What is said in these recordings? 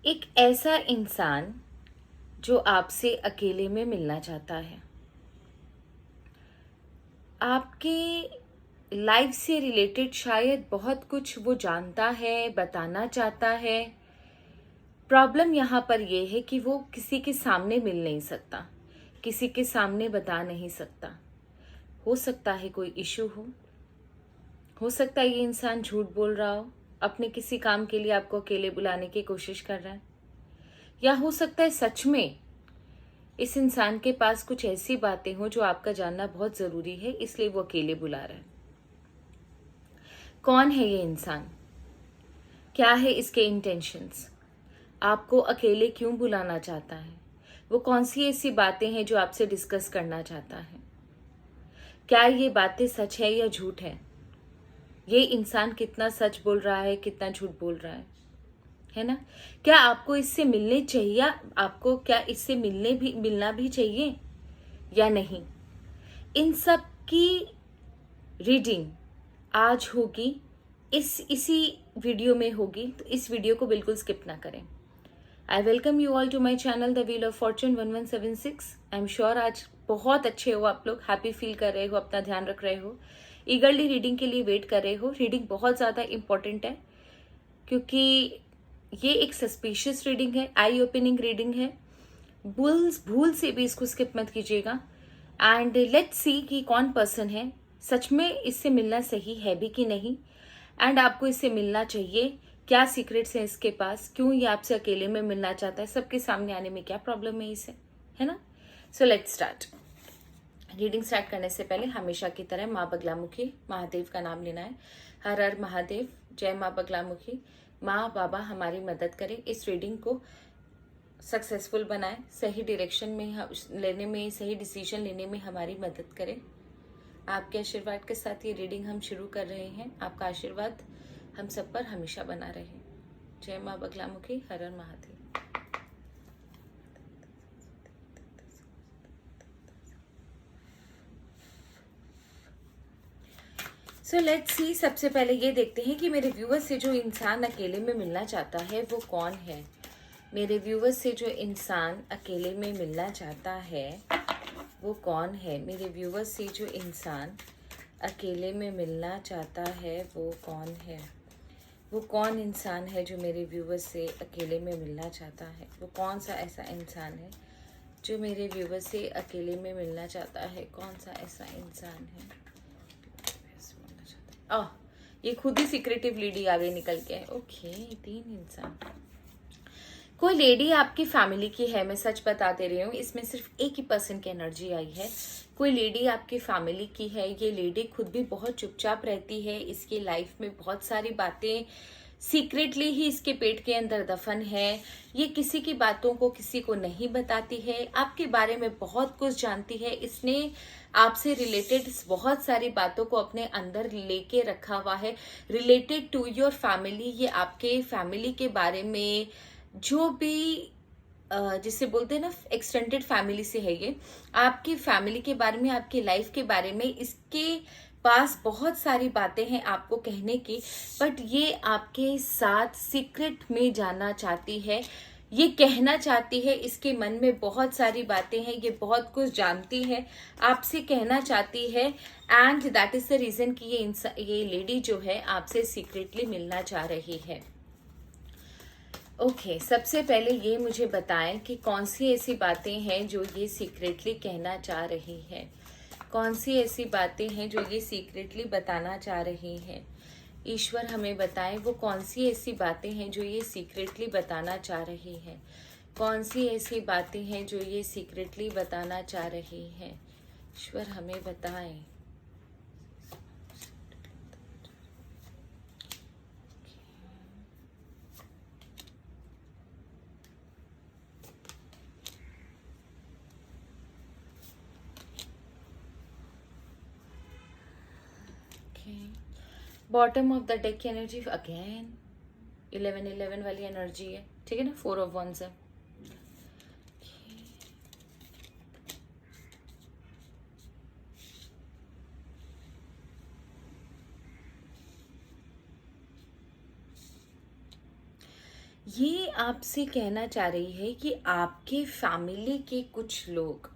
एक ऐसा इंसान जो आपसे अकेले में मिलना चाहता है, आपके लाइफ से रिलेटेड शायद बहुत कुछ वो जानता है, बताना चाहता है। प्रॉब्लम यहाँ पर ये है कि वो किसी के सामने मिल नहीं सकता, किसी के सामने बता नहीं सकता। हो सकता है कोई इशू हो सकता है ये इंसान झूठ बोल रहा हो, अपने किसी काम के लिए आपको अकेले बुलाने की कोशिश कर रहा है, या हो सकता है सच में इस इंसान के पास कुछ ऐसी बातें हो जो आपका जानना बहुत जरूरी है, इसलिए वो अकेले बुला रहा है। कौन है ये इंसान? क्या है इसके इंटेंशंस? आपको अकेले क्यों बुलाना चाहता है? वो कौन सी ऐसी बातें हैं जो आपसे डिस्कस करना चाहता है? क्या ये बातें सच है या झूठ ये इंसान कितना सच बोल रहा है, कितना झूठ बोल रहा है ना? क्या आपको इससे मिलने चाहिए? आपको क्या इससे मिलना भी चाहिए या नहीं? इन सब की रीडिंग आज होगी, इसी वीडियो में होगी, तो इस वीडियो को बिल्कुल स्किप ना करें। I welcome you all to my channel the wheel of fortune 1176। I am sure आज बहुत अच्छे हो आप लोग, हैप्पी फील कर रहे हो, अपना ध्यान रख रहे हो, ईगरली रीडिंग के लिए वेट कर रहे हो। रीडिंग बहुत ज़्यादा इंपॉर्टेंट है क्योंकि ये एक सस्पिशियस रीडिंग है, आई ओपनिंग रीडिंग है। भूल से भी इसको स्किप मत कीजिएगा। एंड लेट्स सी कि कौन पर्सन है, सच में इससे मिलना सही है भी कि नहीं, एंड आपको इससे मिलना चाहिए। क्या सीक्रेट्स हैं इसके पास, क्यों ये आपसे अकेले में मिलना चाहता है, सबके सामने आने में क्या प्रॉब्लम है इसे, है ना? So let's start. Reading start करने से पहले हमेशा की तरह माँ बगलामुखी महादेव का नाम लेना है। हर हर महादेव, जय माँ बगलामुखी। माँ बाबा हमारी मदद करें, इस रीडिंग को सक्सेसफुल बनाए, सही डायरेक्शन में लेने में, सही डिसीजन लेने में हमारी मदद करें। आपके आशीर्वाद के साथ ये रीडिंग हम शुरू कर रहे हैं। आपका आशीर्वाद हम सब पर हमेशा बना रहे। जय माँ बगलामुखी, हर हर महादेव। सो लेट्स सी, सबसे पहले ये देखते हैं कि मेरे व्यूवर्स से जो इंसान अकेले में मिलना चाहता है वो कौन है। मेरे व्यूवर्स से जो इंसान अकेले में मिलना चाहता है वो कौन है? मेरे व्यूवर्स से जो इंसान अकेले में मिलना चाहता है वो कौन है? वो कौन इंसान है जो मेरे व्यूवर्स से अकेले में मिलना चाहता है? वो कौन सा ऐसा इंसान है जो मेरे व्यूवर्स से अकेले में मिलना चाहता है? कौन सा ऐसा इंसान है? ये खुद ही सीक्रेटिव लेडी आ गई निकल के। ओके, 3 इंसान। कोई लेडी आपकी फैमिली की है, मैं सच बता दे रही हूँ, इसमें सिर्फ एक ही पर्सन की एनर्जी आई है। कोई लेडी आपकी फैमिली की है। ये लेडी खुद भी बहुत चुपचाप रहती है, इसकी लाइफ में बहुत सारी बातें सीक्रेटली ही इसके पेट के अंदर दफन है। ये किसी की बातों को किसी को नहीं बताती है, आपके बारे में बहुत कुछ जानती है। इसने आपसे रिलेटेड बहुत सारी बातों को अपने अंदर लेके रखा हुआ है, रिलेटेड टू योर फैमिली। ये आपके फैमिली के बारे में जो भी जिसे बोलते हैं ना, एक्सटेंडेड फैमिली से है, ये आपकी फैमिली के बारे में, आपकी लाइफ के बारे में इसके पास बहुत सारी बातें हैं आपको कहने की, बट ये आपके साथ सीक्रेट में जाना चाहती है, ये कहना चाहती है। इसके मन में बहुत सारी बातें हैं, ये बहुत कुछ जानती है, आपसे कहना चाहती है। And that is the reason कि ये लेडी जो है आपसे सीक्रेटली मिलना चाह रही है। ओके, सबसे पहले ये मुझे बताएं कि कौन सी ऐसी बातें हैं जो ये सीक्रेटली कहना चाह रही है। कौन सी ऐसी बातें हैं जो ये सीक्रेटली बताना चाह रही हैं? ईश्वर हमें बताएं वो कौन सी ऐसी बातें हैं जो ये सीक्रेटली बताना चाह रही है। कौन सी ऐसी बातें हैं जो ये सीक्रेटली बताना चाह रही है? ईश्वर हमें बताएं। बॉटम ऑफ द डेक की एनर्जी अगेन 11-11 वाली एनर्जी है, ठीक है ना? 4 ऑफ वंस है। ये आपसे कहना चाह रही है कि आपके फैमिली के कुछ लोग,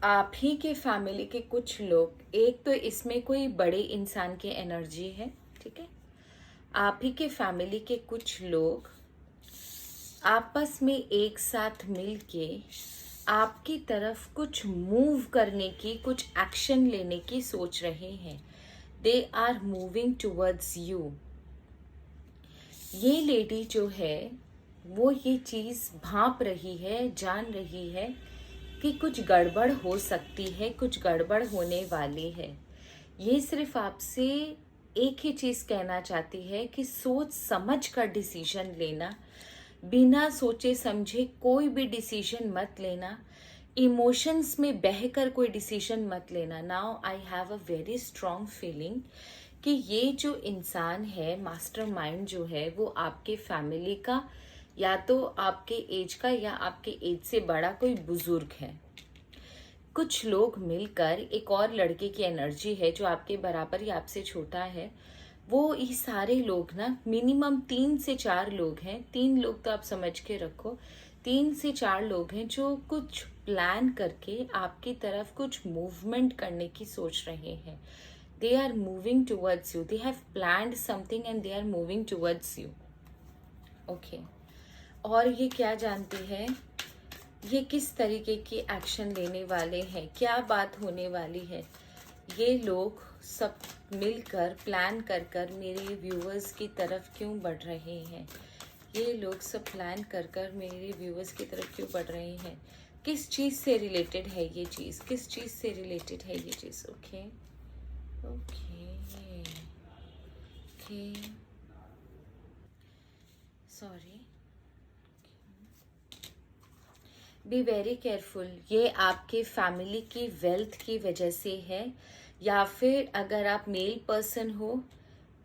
आप ही के फैमिली के कुछ लोग, एक तो इसमें कोई बड़े इंसान की एनर्जी है, ठीक है। आप ही के फैमिली के कुछ लोग आपस में एक साथ मिलके आपकी तरफ कुछ मूव करने की, कुछ एक्शन लेने की सोच रहे हैं। They are moving towards you. ये लेडी जो है वो ये चीज़ भांप रही है, जान रही है कि कुछ गड़बड़ हो सकती है, कुछ गड़बड़ होने वाली है। ये सिर्फ आपसे एक ही चीज़ कहना चाहती है कि सोच समझ कर डिसीजन लेना, बिना सोचे समझे कोई भी डिसीजन मत लेना, इमोशंस में बहकर कोई डिसीजन मत लेना। Now I have a very strong feeling कि ये जो इंसान है, मास्टरमाइंड जो है, वो आपके फैमिली का, या तो आपके एज का या आपके एज से बड़ा कोई बुजुर्ग है। कुछ लोग मिलकर, एक और लड़के की एनर्जी है जो आपके बराबर या आपसे छोटा है, वो ये सारे लोग ना, मिनिमम 3 से 4 लोग हैं, 3 लोग तो आप समझ के रखो, 3 से 4 लोग हैं जो कुछ प्लान करके आपकी तरफ कुछ मूवमेंट करने की सोच रहे हैं। They are moving towards you, they have planned something and they are moving towards you. Okay, और ये क्या जानती है, ये किस तरीके की एक्शन लेने वाले हैं, क्या बात होने वाली है। ये लोग सब मिलकर प्लान कर कर मेरे व्यूअर्स की तरफ क्यों बढ़ रहे हैं, ये लोग सब प्लान कर कर मेरे व्यूअर्स की तरफ क्यों बढ़ रहे हैं, किस चीज़ से रिलेटेड है ये चीज़, किस चीज़ से रिलेटेड है ये चीज़। Okay okay okay, sorry, be very careful. ये आपके फैमिली की वेल्थ की वजह से है, या फिर अगर आप मेल पर्सन हो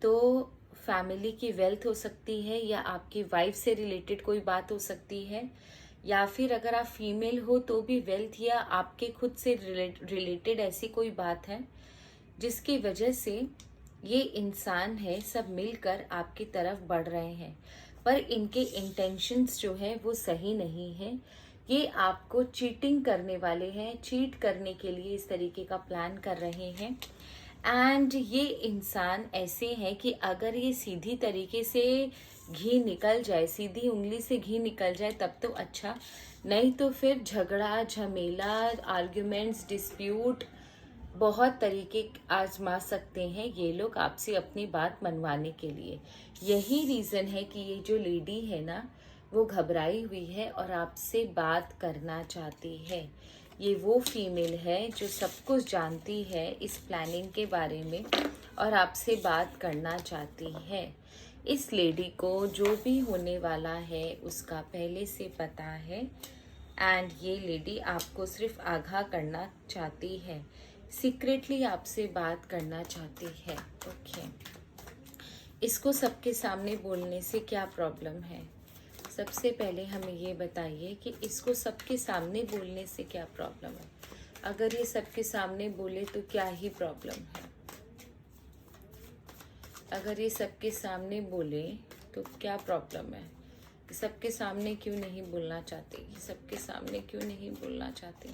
तो फैमिली की वेल्थ हो सकती है, या आपकी वाइफ से रिलेटेड कोई बात हो सकती है, या फिर अगर आप फीमेल हो तो भी वेल्थ या आपके खुद से रिलेटेड ऐसी कोई बात है जिसकी वजह से ये इंसान है सब मिलकर आपकी तरफ बढ़ रहे हैं। पर इनके इंटेंशंस जो है वो सही नहीं है। ये आपको चीटिंग करने वाले हैं, चीट करने के लिए इस तरीके का प्लान कर रहे हैं। एंड ये इंसान ऐसे हैं कि अगर ये सीधी तरीके से घी निकल जाए, सीधी उंगली से घी निकल जाए तब तो अच्छा, नहीं तो फिर झगड़ा झमेला, आर्ग्यूमेंट्स, डिस्प्यूट, बहुत तरीके आजमा सकते हैं ये लोग आपसे अपनी बात मनवाने के लिए। यही रीज़न है कि ये जो लेडी है ना, वो घबराई हुई है और आपसे बात करना चाहती है। ये वो फीमेल है जो सब कुछ जानती है इस प्लानिंग के बारे में और आपसे बात करना चाहती है। इस लेडी को जो भी होने वाला है उसका पहले से पता है, एंड ये लेडी आपको सिर्फ आगाह करना चाहती है, सीक्रेटली आपसे बात करना चाहती है। ओके, इसको सबके सामने बोलने से क्या प्रॉब्लम है? सबसे पहले हमें ये बताइए कि इसको सबके सामने बोलने से क्या प्रॉब्लम है। अगर ये सबके सामने बोले तो क्या ही प्रॉब्लम है? अगर ये सबके सामने बोले तो क्या प्रॉब्लम है? सबके सामने क्यों नहीं बोलना चाहते? सबके सामने क्यों नहीं बोलना चाहते?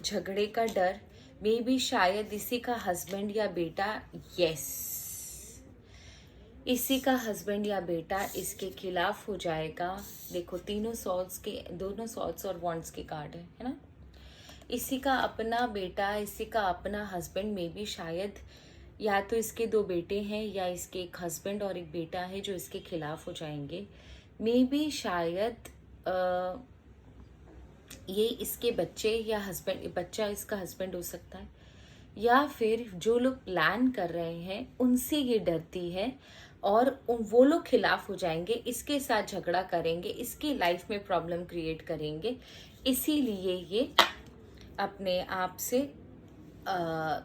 झगड़े का डर, मे बी शायद इसी का हस्बैंड या बेटा, यस, इसी का हस्बैंड या बेटा इसके खिलाफ हो जाएगा। देखो तीनों सॉल्स के, दोनों सॉल्स और वॉन्ड्स के कार्ड है ना। इसी का अपना बेटा, इसी का अपना हस्बैंड, मे बी शायद या तो इसके 2 बेटे हैं या इसके एक हस्बैंड और एक बेटा है जो इसके खिलाफ हो जाएंगे। मे बी शायद ये इसके बच्चे या हस्बैंड, बच्चा इसका हस्बैंड हो सकता है, या फिर जो लोग प्लान कर रहे हैं उनसे ये डरती है और वो लोग खिलाफ हो जाएंगे, इसके साथ झगड़ा करेंगे, इसकी लाइफ में प्रॉब्लम क्रिएट करेंगे। इसीलिए ये अपने आप से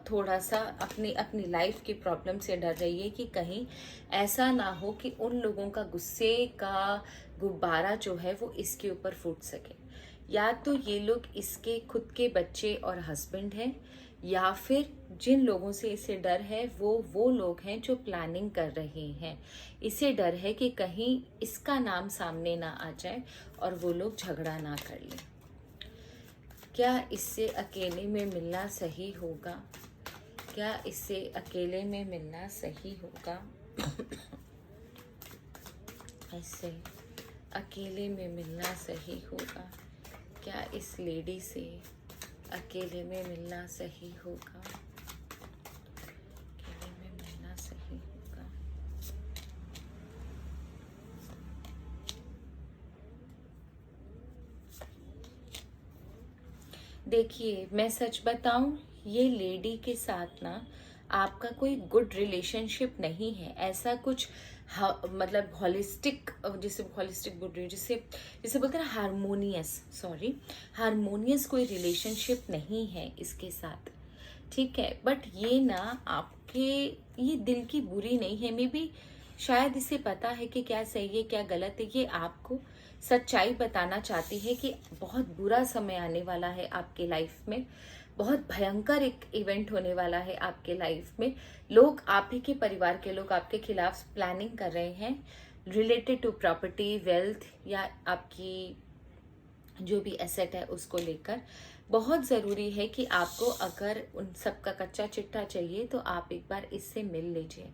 थोड़ा सा अपनी लाइफ की प्रॉब्लम से डर रही है कि कहीं ऐसा ना हो कि उन लोगों का गुस्से का गुब्बारा जो है वो इसके ऊपर फूट सके। या तो ये लोग इसके खुद के बच्चे और हस्बैंड हैं, या फिर जिन लोगों से इसे डर है वो लोग हैं जो प्लानिंग कर रहे हैं। इसे डर है कि कहीं इसका नाम सामने ना आ जाए और वो लोग झगड़ा ना कर लें। क्या इससे अकेले में मिलना सही होगा? क्या इससे अकेले में मिलना सही होगा? इससे अकेले में मिलना सही होगा? क्या इस लेडी से अकेले में मिलना सही होगा? अकेले में मिलना सही होगा? देखिए, मैं सच बताऊं, ये लेडी के साथ ना आपका कोई गुड रिलेशनशिप नहीं है। ऐसा कुछ मतलब हॉलिस्टिक, जिसे हॉलिस्टिक बोल रही हूँ, जिसे जिसे बोलते हैं ना हारमोनियस कोई रिलेशनशिप नहीं है इसके साथ, ठीक है। बट ये ना आपके, ये दिल की बुरी नहीं है। मे बी शायद इसे पता है कि क्या सही है क्या गलत है। ये आपको सच्चाई बताना चाहती है कि बहुत बुरा समय आने वाला है आपके लाइफ में, बहुत भयंकर एक इवेंट होने वाला है आपके लाइफ में। लोग, आप ही के परिवार के लोग आपके खिलाफ प्लानिंग कर रहे हैं रिलेटेड टू प्रॉपर्टी, वेल्थ या आपकी जो भी एसेट है उसको लेकर। बहुत ज़रूरी है कि आपको अगर उन सब का कच्चा चिट्ठा चाहिए तो आप एक बार इससे मिल लीजिए।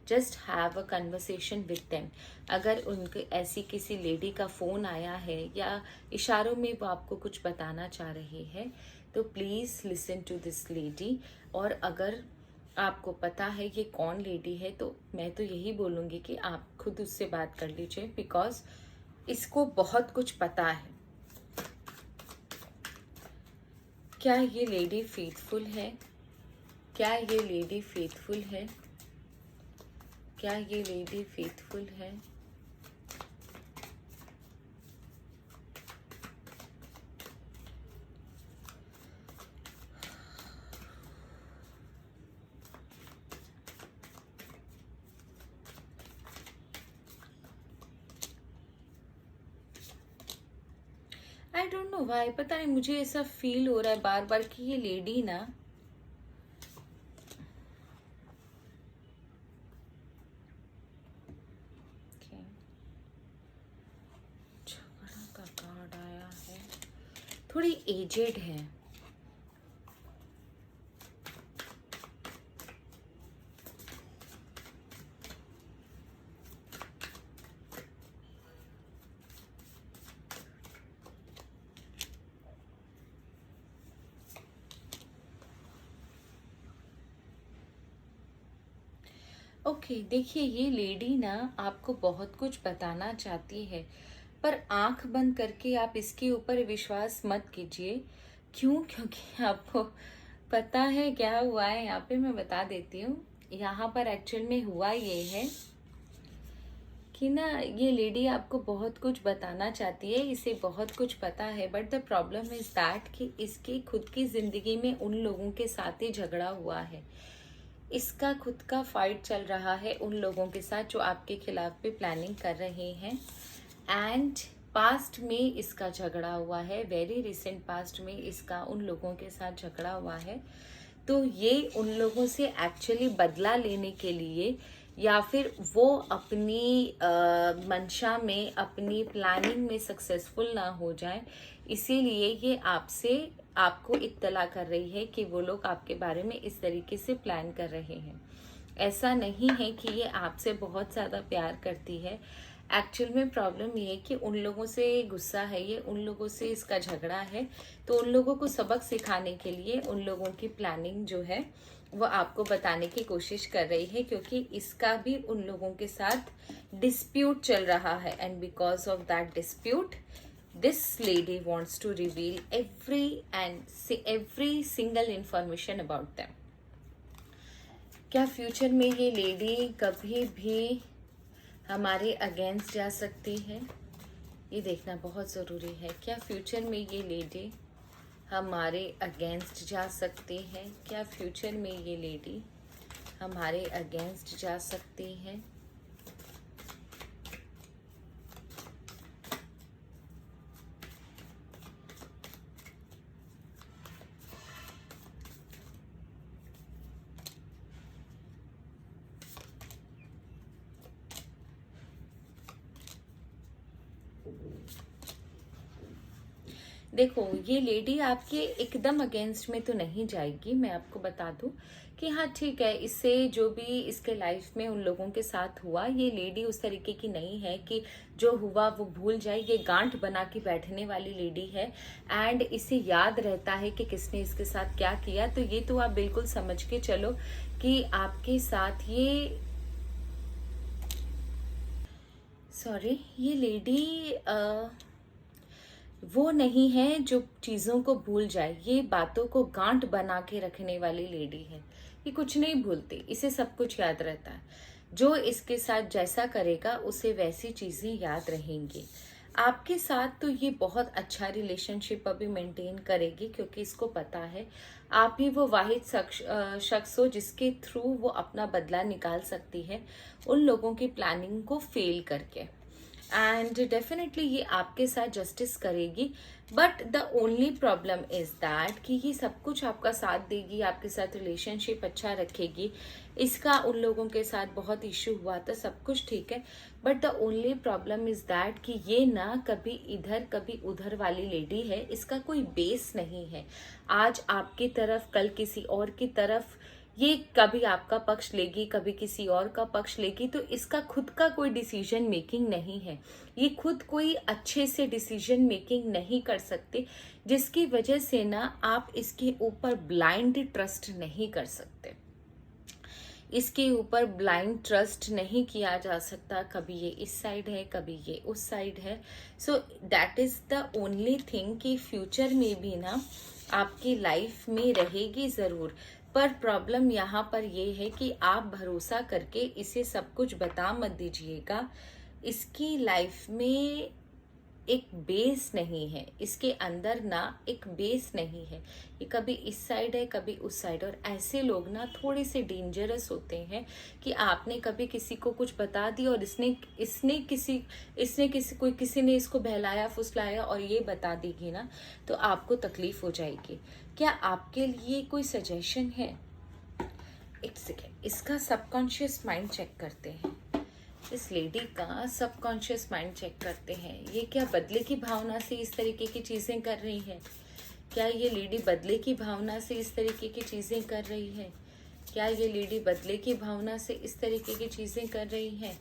Just have a conversation with them. अगर उनके ऐसी किसी लेडी का फ़ोन आया है या इशारों में वो आपको कुछ बताना चाह रही है तो please listen to this lady. और अगर आपको पता है ये कौन लेडी है तो मैं तो यही बोलूँगी कि आप खुद उससे बात कर लीजिए, बिकॉज इसको बहुत कुछ पता है। क्या ये लेडी फेथफुल है? क्या ये लेडी फेथफुल है? क्या ये लेडी फेथफुल है? आई डोंट नो वाई, पता नहीं मुझे ऐसा फील हो रहा है बार बार कि ये लेडी ना झगड़ा का कार्ड आया है, थोड़ी एजेड है। ओके, देखिए ये लेडी ना आपको बहुत कुछ बताना चाहती है, पर आंख बंद करके आप इसके ऊपर विश्वास मत कीजिए। क्यों? क्योंकि आपको पता है क्या हुआ है यहाँ पे, मैं बता देती हूँ। यहाँ पर एक्चुअल में हुआ ये है कि ना ये लेडी आपको बहुत कुछ बताना चाहती है, इसे बहुत कुछ पता है, but the problem is that कि इसकी खुद की जिंदगी में उन लोगों के साथ ही झगड़ा हुआ है। इसका खुद का फाइट चल रहा है उन लोगों के साथ जो आपके खिलाफ भी प्लानिंग कर रहे हैं। एंड पास्ट में इसका झगड़ा हुआ है, वेरी रिसेंट पास्ट में इसका उन लोगों के साथ झगड़ा हुआ है। तो ये उन लोगों से एक्चुअली बदला लेने के लिए या फिर वो अपनी मंशा में, अपनी प्लानिंग में सक्सेसफुल ना हो जाए, इसीलिए ये आपको इत्तला कर रही है कि वो लोग आपके बारे में इस तरीके से प्लान कर रहे हैं। ऐसा नहीं है कि ये आपसे बहुत ज़्यादा प्यार करती है। एक्चुअल में प्रॉब्लम ये है कि उन लोगों से गुस्सा है, ये उन लोगों से इसका झगड़ा है। तो उन लोगों को सबक सिखाने के लिए उन लोगों की प्लानिंग जो है वो आपको बताने की कोशिश कर रही है, क्योंकि इसका भी उन लोगों के साथ डिस्प्यूट चल रहा है। And because of that dispute this lady wants to reveal every single information about them. क्या फ्यूचर में ये लेडी कभी भी हमारे अगेंस्ट जा सकती है? ये देखना बहुत ज़रूरी है। क्या फ्यूचर में ये लेडी हमारे अगेंस्ट जा सकती है? क्या फ्यूचर में ये लेडी हमारे अगेंस्ट जा सकती है? देखो, ये लेडी आपके एकदम अगेंस्ट में तो नहीं जाएगी। मैं आपको बता दूं कि हाँ ठीक है, इससे जो भी इसके लाइफ में उन लोगों के साथ हुआ, ये लेडी उस तरीके की नहीं है कि जो हुआ वो भूल जाए। ये गांठ बना के बैठने वाली लेडी है एंड इसे याद रहता है कि किसने इसके साथ क्या किया। तो ये तो आप बिल्कुल समझ के चलो कि आपके साथ ये लेडी वो नहीं है जो चीज़ों को भूल जाए। ये बातों को गांठ बना के रखने वाली लेडी है। ये कुछ नहीं भूलती, इसे सब कुछ याद रहता है। जो इसके साथ जैसा करेगा उसे वैसी चीज़ें याद रहेंगी। आपके साथ तो ये बहुत अच्छा रिलेशनशिप अभी मेंटेन करेगी, क्योंकि इसको पता है आप ही वो वाहिद शख्स हो जिसके थ्रू वो अपना बदला निकाल सकती है उन लोगों की प्लानिंग को फेल करके। एंड डेफिनेटली ये आपके साथ जस्टिस करेगी। But the only problem is that कि ये सब कुछ आपका साथ देगी, आपके साथ रिलेशनशिप अच्छा रखेगी। इसका उन लोगों के साथ बहुत इश्यू हुआ था, सब कुछ ठीक है। But the only problem is that कि ये ना कभी इधर कभी उधर वाली लेडी है। इसका कोई बेस नहीं है। आज आपकी तरफ, कल किसी और की तरफ। ये कभी आपका पक्ष लेगी, कभी किसी और का पक्ष लेगी। तो इसका खुद का कोई डिसीजन मेकिंग नहीं है। ये खुद कोई अच्छे से डिसीजन मेकिंग नहीं कर सकते, जिसकी वजह से ना आप इसके ऊपर ब्लाइंड ट्रस्ट नहीं कर सकते। इसके ऊपर ब्लाइंड ट्रस्ट नहीं किया जा सकता। कभी ये इस साइड है, कभी ये उस साइड है। So that is the only thing कि फ्यूचर में भी ना आपकी लाइफ में रहेगी ज़रूर। पर प्रॉब्लम यहाँ पर ये है कि आप भरोसा करके इसे सब कुछ बता मत दीजिएगा। इसकी लाइफ में एक बेस नहीं है, इसके अंदर ना एक बेस नहीं है। ये कभी इस साइड है, कभी उस साइड। और ऐसे लोग ना थोड़े से डेंजरस होते हैं कि आपने कभी किसी को कुछ बता दिया और किसी ने इसको बहलाया फुसलाया और ये बता देगी ना, तो आपको तकलीफ हो जाएगी। क्या आपके लिए कोई सजेशन है? एक सेकेंड, इसका सबकॉन्शियस माइंड चेक करते हैं। इस लेडी का सबकॉन्शियस माइंड चेक करते हैं। ये क्या बदले की भावना से इस तरीके की चीजें कर रही है? क्या ये लेडी बदले की भावना से इस तरीके की चीजें कर रही है? क्या ये लेडी बदले की भावना से इस तरीके की चीजें कर रही है?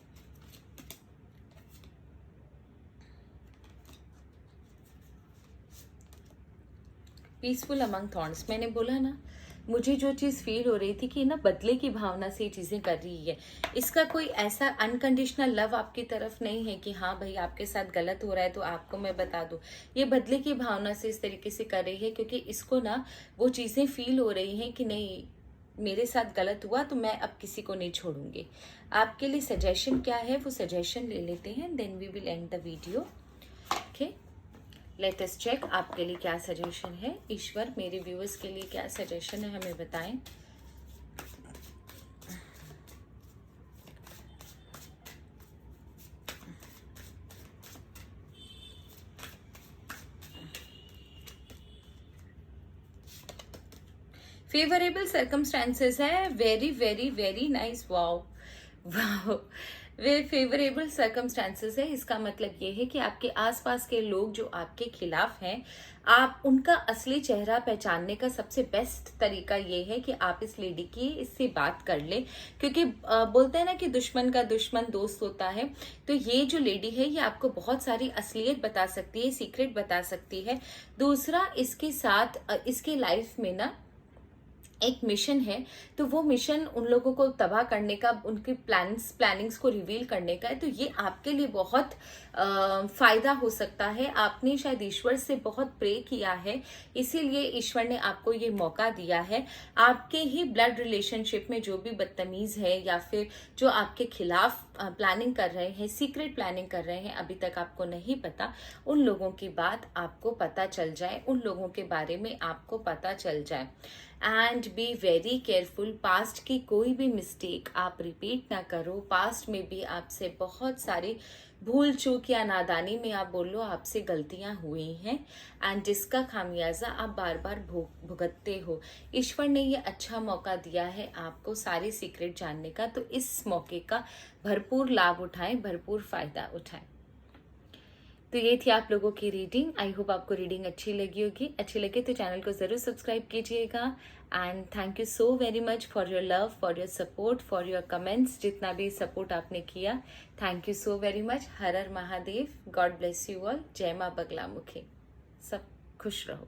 पीसफुल अमंग थॉर्न्स, मैंने बोला ना, मुझे जो चीज़ फील हो रही थी कि ना बदले की भावना से ये चीज़ें कर रही है। इसका कोई ऐसा अनकंडीशनल लव आपकी तरफ नहीं है कि हाँ भाई आपके साथ गलत हो रहा है तो आपको मैं बता दूं। ये बदले की भावना से इस तरीके से कर रही है क्योंकि इसको ना वो चीज़ें फील हो रही हैं कि नहीं, मेरे साथ गलत हुआ तो मैं अब किसी को नहीं छोड़ूंगी। आपके लिए सजेशन क्या है वो सजेशन ले लेते हैं, then we will end the video. Okay, let us check आपके लिए क्या सजेशन है। ईश्वर, मेरे व्यूअर्स के लिए क्या सजेशन है हमें बताएं। फेवरेबल सर्कमस्टांसेस है, very very very nice, wow wow, वे फेवरेबल सर्कमस्टांसेस है। इसका मतलब ये है कि आपके आसपास के लोग जो आपके खिलाफ हैं, आप उनका असली चेहरा पहचानने का सबसे बेस्ट तरीका ये है कि आप इस लेडी की इससे बात कर लें। क्योंकि बोलते हैं ना कि दुश्मन का दुश्मन दोस्त होता है। तो ये जो लेडी है ये आपको बहुत सारी असलियत बता सकती है, सीक्रेट बता सकती है। दूसरा, इसके साथ इसके लाइफ में ना एक मिशन है, तो वो मिशन उन लोगों को तबाह करने का, उनकी प्लानिंग्स को रिवील करने का है। तो ये आपके लिए बहुत फायदा हो सकता है। आपने शायद ईश्वर से बहुत प्रे किया है, इसीलिए ईश्वर ने आपको ये मौका दिया है। आपके ही ब्लड रिलेशनशिप में जो भी बदतमीज है या फिर जो आपके खिलाफ प्लानिंग कर रहे हैं, सीक्रेट प्लानिंग कर रहे हैं, अभी तक आपको नहीं पता, उन लोगों की बात आपको पता चल जाए, उन लोगों के बारे में आपको पता चल जाए। And B very careful, past की कोई भी मिस्टेक आप रिपीट ना करो। पास्ट में भी आपसे बहुत सारी भूल चूक या नादानी में आप बोल लो आपसे गलतियां हुई हैं, एंड जिसका खामियाजा आप बार बार भुगतते हो। ईश्वर ने ये अच्छा मौका दिया है आपको सारे सीक्रेट जानने का, तो इस मौके का भरपूर लाभ उठाएं, भरपूर फायदा उठाएं। तो ये थी आप लोगों की रीडिंग। आई होप आपको रीडिंग अच्छी लगी होगी। अच्छी लगे तो चैनल को ज़रूर सब्सक्राइब कीजिएगा। And thank you so very much for your love, for your support, for your comments. जितना भी सपोर्ट आपने किया, thank you so very much. Her her Mahadev. God bless you all. जय माँ बगलामुखी। सब खुश रहो।